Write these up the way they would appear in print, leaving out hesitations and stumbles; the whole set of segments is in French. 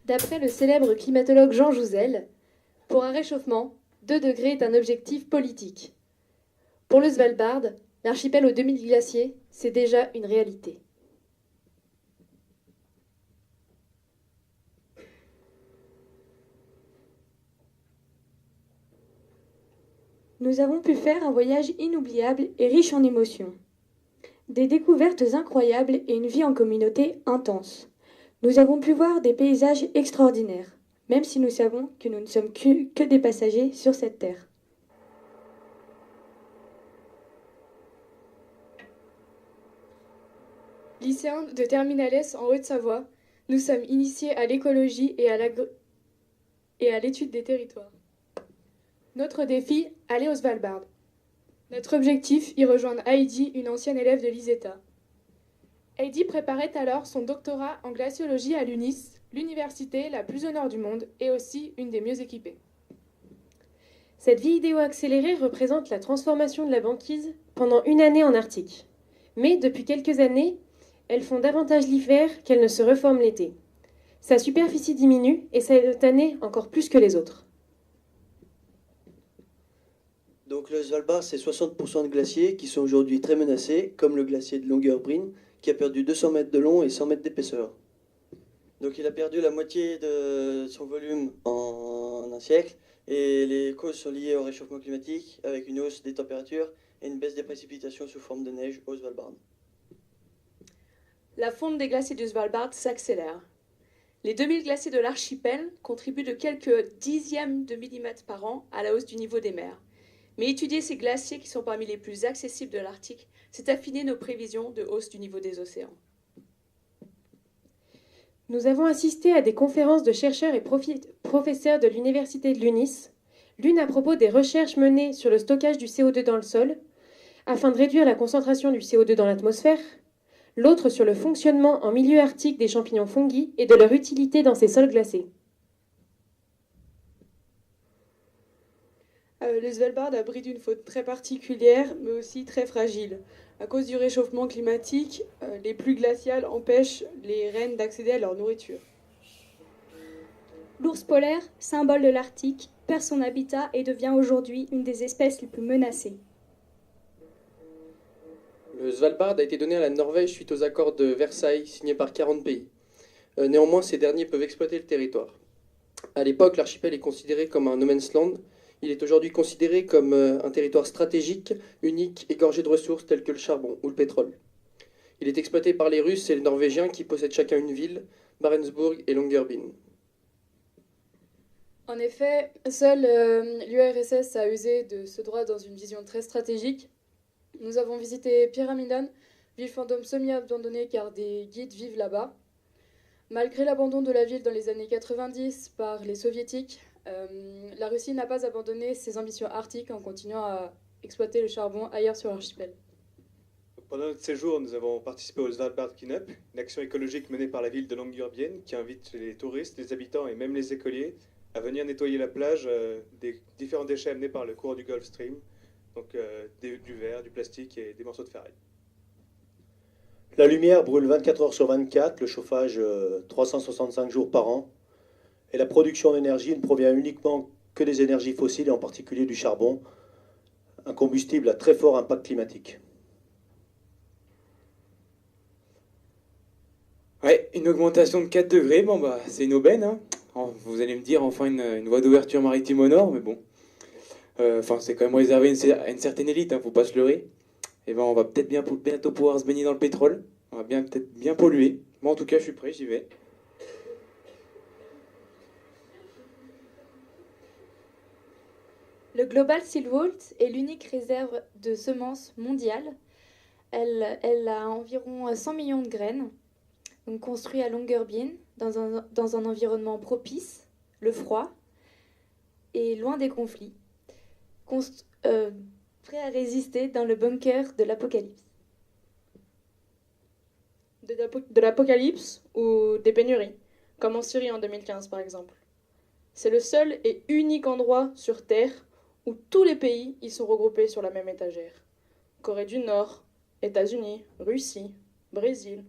D'après le célèbre climatologue Jean Jouzel, pour un réchauffement, 2 degrés est un objectif politique. Pour le Svalbard, l'archipel aux 2000 glaciers, c'est déjà une réalité. Nous avons pu faire un voyage inoubliable et riche en émotions. Des découvertes incroyables et une vie en communauté intense. Nous avons pu voir des paysages extraordinaires, même si nous savons que nous ne sommes que des passagers sur cette terre. Lycéens de Terminales en Haute-Savoie, nous sommes initiés à l'écologie et à l'étude des territoires. Notre défi, aller au Svalbard. Notre objectif, y rejoindre Heidi, une ancienne élève de l'ISETA. Heidi préparait alors son doctorat en glaciologie à l'UNIS, l'université la plus au nord du monde et aussi une des mieux équipées. Cette vidéo accélérée représente la transformation de la banquise pendant une année en Arctique. Mais depuis quelques années, elles font davantage l'hiver qu'elles ne se reforment l'été. Sa superficie diminue et cette année encore plus que les autres. Donc le Svalbard, c'est 60% de glaciers qui sont aujourd'hui très menacés, comme le glacier de Longyearbyen, qui a perdu 200 mètres de long et 100 mètres d'épaisseur. Donc il a perdu la moitié de son volume en un siècle, et les causes sont liées au réchauffement climatique, avec une hausse des températures et une baisse des précipitations sous forme de neige au Svalbard. La fonte des glaciers du Svalbard s'accélère. Les 2000 glaciers de l'archipel contribuent de quelques dixièmes de millimètres par an à la hausse du niveau des mers. Mais étudier ces glaciers qui sont parmi les plus accessibles de l'Arctique, c'est affiner nos prévisions de hausse du niveau des océans. Nous avons assisté à des conférences de chercheurs et professeurs de l'université de l'UNIS, l'une à propos des recherches menées sur le stockage du CO2 dans le sol, afin de réduire la concentration du CO2 dans l'atmosphère, l'autre sur le fonctionnement en milieu arctique des champignons fungi et de leur utilité dans ces sols glacés. Le Svalbard abrite une faune très particulière, mais aussi très fragile. À cause du réchauffement climatique, les pluies glaciales empêchent les rennes d'accéder à leur nourriture. L'ours polaire, symbole de l'Arctique, perd son habitat et devient aujourd'hui une des espèces les plus menacées. Le Svalbard a été donné à la Norvège suite aux accords de Versailles signés par 40 pays. Néanmoins, ces derniers peuvent exploiter le territoire. À l'époque, l'archipel est considéré comme un no man's land. Il est aujourd'hui considéré comme un territoire stratégique, unique et gorgé de ressources telles que le charbon ou le pétrole. Il est exploité par les Russes et les Norvégiens qui possèdent chacun une ville, Barentsburg et Longyearbyen. En effet, seule l'URSS a usé de ce droit dans une vision très stratégique. Nous avons visité Pyramiden, ville fantôme semi-abandonnée car des guides vivent là-bas. Malgré l'abandon de la ville dans les années 90 par les soviétiques, la Russie n'a pas abandonné ses ambitions arctiques en continuant à exploiter le charbon ailleurs sur l'archipel. Pendant notre séjour, nous avons participé au Svalbard Cleanup, une action écologique menée par la ville de Longyearbyen qui invite les touristes, les habitants et même les écoliers à venir nettoyer la plage des différents déchets amenés par le cours du Gulf Stream, donc du verre, du plastique et des morceaux de ferraille. La lumière brûle 24 heures sur 24, le chauffage 365 jours par an, et la production d'énergie ne provient uniquement que des énergies fossiles, et en particulier du charbon, un combustible à très fort impact climatique. Ouais, une augmentation de 4 degrés, bon bah c'est une aubaine, hein. Vous allez me dire enfin une voie d'ouverture maritime au nord, mais bon. Enfin, c'est quand même réservé à une certaine élite, hein, faut pas se leurrer. Et ben on va peut-être bientôt pouvoir se baigner dans le pétrole. On va peut-être bien polluer. Moi en tout cas je suis prêt, j'y vais. Le Global Seedvault est l'unique réserve de semences mondiale. Elle a environ 100 millions de graines, donc construit à Longyearbyen, dans un environnement propice, le froid, et loin des conflits, prêt à résister dans le bunker de l'apocalypse. De l'apocalypse ou des pénuries, comme en Syrie en 2015 par exemple. C'est le seul et unique endroit sur Terre où tous les pays y sont regroupés sur la même étagère. Corée du Nord, États-Unis, Russie, Brésil.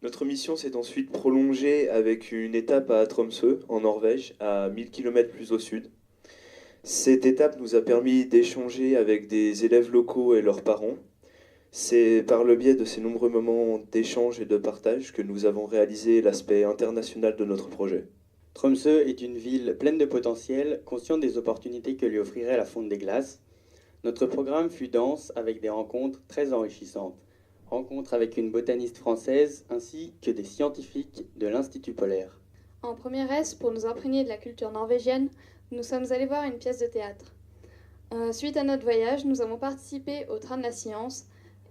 Notre mission s'est ensuite prolongée avec une étape à Tromsø, en Norvège, à 1000 km plus au sud. Cette étape nous a permis d'échanger avec des élèves locaux et leurs parents. C'est par le biais de ces nombreux moments d'échange et de partage que nous avons réalisé l'aspect international de notre projet. Tromsø est une ville pleine de potentiel, consciente des opportunités que lui offrirait la fonte des glaces. Notre programme fut dense avec des rencontres très enrichissantes. Rencontres avec une botaniste française ainsi que des scientifiques de l'Institut polaire. En première S, pour nous imprégner de la culture norvégienne, nous sommes allés voir une pièce de théâtre. Suite à notre voyage, nous avons participé au Train de la Science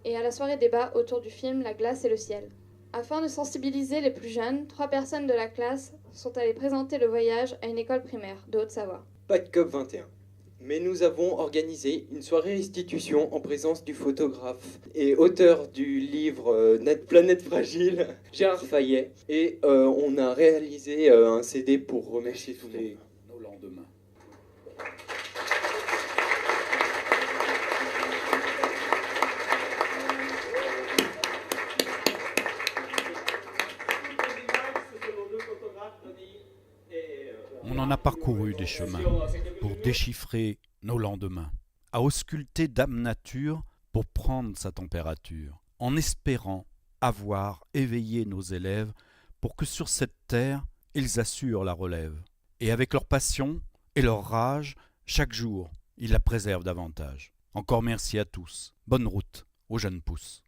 et à la soirée débat autour du film La glace et le ciel. Afin de sensibiliser les plus jeunes, 3 personnes de la classe sont allées présenter le voyage à une école primaire de Haute-Savoie. Pas de COP21. Mais nous avons organisé une soirée restitution en présence du photographe et auteur du livre Net Planète Fragile, Gérard Fayet. Et on a réalisé un CD pour remercier tout le monde. Nos lendemains. On en a parcouru des chemins pour déchiffrer nos lendemains, à ausculter Dame Nature pour prendre sa température, en espérant avoir éveillé nos élèves pour que sur cette terre, ils assurent la relève. Et avec leur passion et leur rage, chaque jour, ils la préservent davantage. Encore merci à tous. Bonne route aux jeunes pousses.